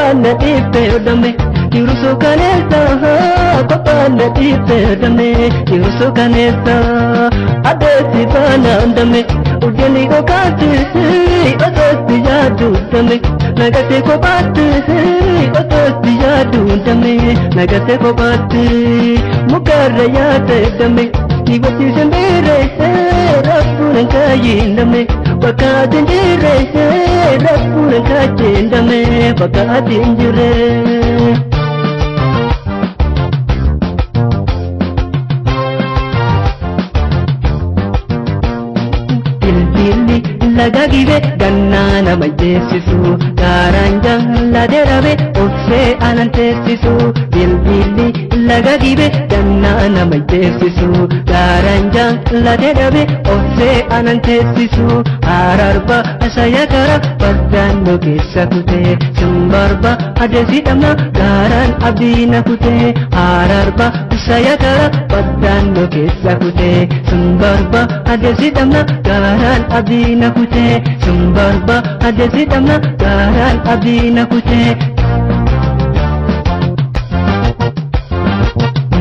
kopana ipedame Diruso kanesa kopana ipedame Diruso kanesa adesi bana andame Ujani ko kati adesi yadu dame Nagate ko pati adesi yadu dame Nagate ko pati mukara yate dame Iwati sendiri rapunan kayin dame Bakatin jire rapunan kayin dame Bakatin jire Dili lagagibe gannana majesisu Garanja laderabe ofse anantesisu Dili lagagibe gannana majesisu Garanja laderabe ofse anantesisu Ararba asayakara padano kesakute Sumbarba adesidama garan abdina kute Ararba asayakara padano kesakute Sumbarba adesidama garan abdina kute Sumbarba adesidama garan abdina kute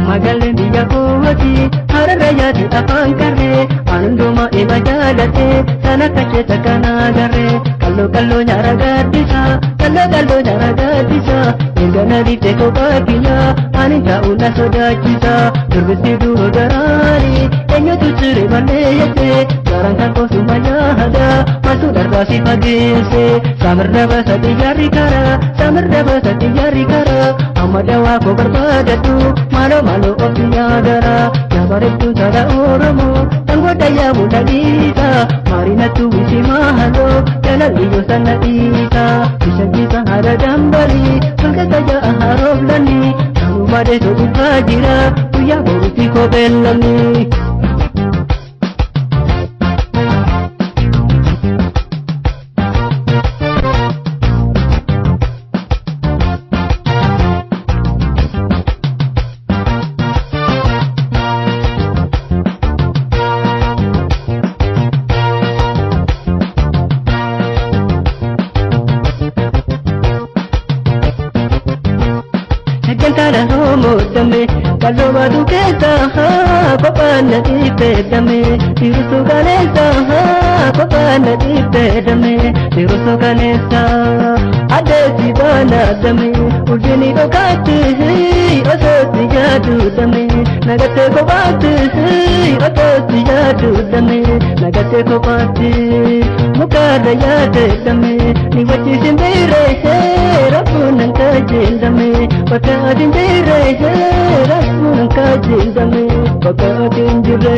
Magale diya kuwati hararaya di afan kare Anunduma ima jalate sana kacheta kana gare Kallo nyara gadisa Kallo nyara gadisa Indana di teko bagiya Aninta una soda cita Berbesi dulu darari Enyo tucure baleyate Garang kako sumaya hada Masuk darbasi pagese Samardaba sati jari kara Samardaba sati jari kara Amadawa ko berbadatu Malo opiagara Yabaretu tada oromo Tanggwadaya muda kita Marina tu wisi mahalo Jalan iyo sana kita Bisa kita hada dambali Sangka saja aharob lani Kamu bade sobu kajira Uya boruti ko belani Kantara homo dame Kalau badu kesa Kopana ipedame Diruso kanesa Kopana ipedame Diruso kanesa Adesi bana dame Ujini ko kati Asasi jadu dame Nagate ko pati Asasi jadu dame Nagate ko pati Mukada yate dame Niwachi sendiri Rapunan kajin dame Bakatin jire Rapunan kajin dame Bakatin jire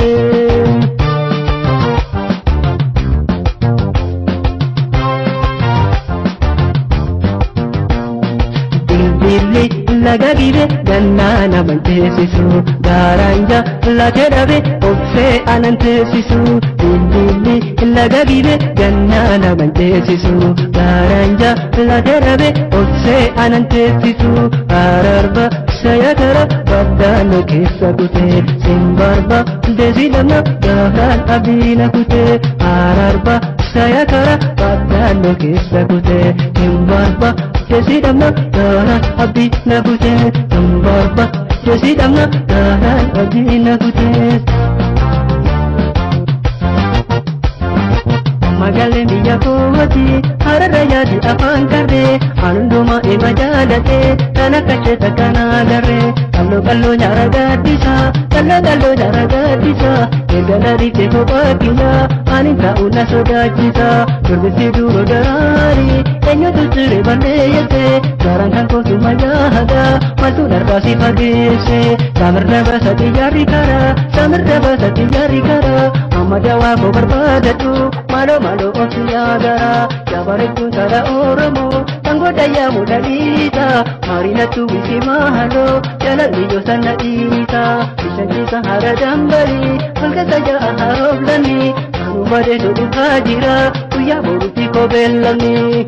Dili lagagibe gannana mantesisu Garanja laterabe ofse anantesisu Dili lagagibe gannana mantesisu Garanja laterabe ofse anantesisu Ararba sayakara badano kesakute Simbarba desidama gahan abina kute Ararba sayakara badano kesakute Simbarba desidama gahan abina kute Simbarba desidama gahan abina kute Magale diya kuwati hararaya di afan kare Anunduma ima jalate sana kacheta kana gare Kallo nyara gadisa Kallo nyara gadisa Indana di teko bagiya Aninta una soda cita Berbesi dulu darari Enyo tucure baleyate Garang kako sumaya hada Masuk darbasi pagese Samardaba sati jari kara Samardaba sati jari kara Amadawa ko berbadatu Malo opiagara Yabaretu tada oromo Tanggwadaya muda kita Marina tu wisi mahalo Jalan iyo sana kita Bisa kita hada dambali Sangka saja aharob lani Kamu bade sobu kajira Uya boruti ko belani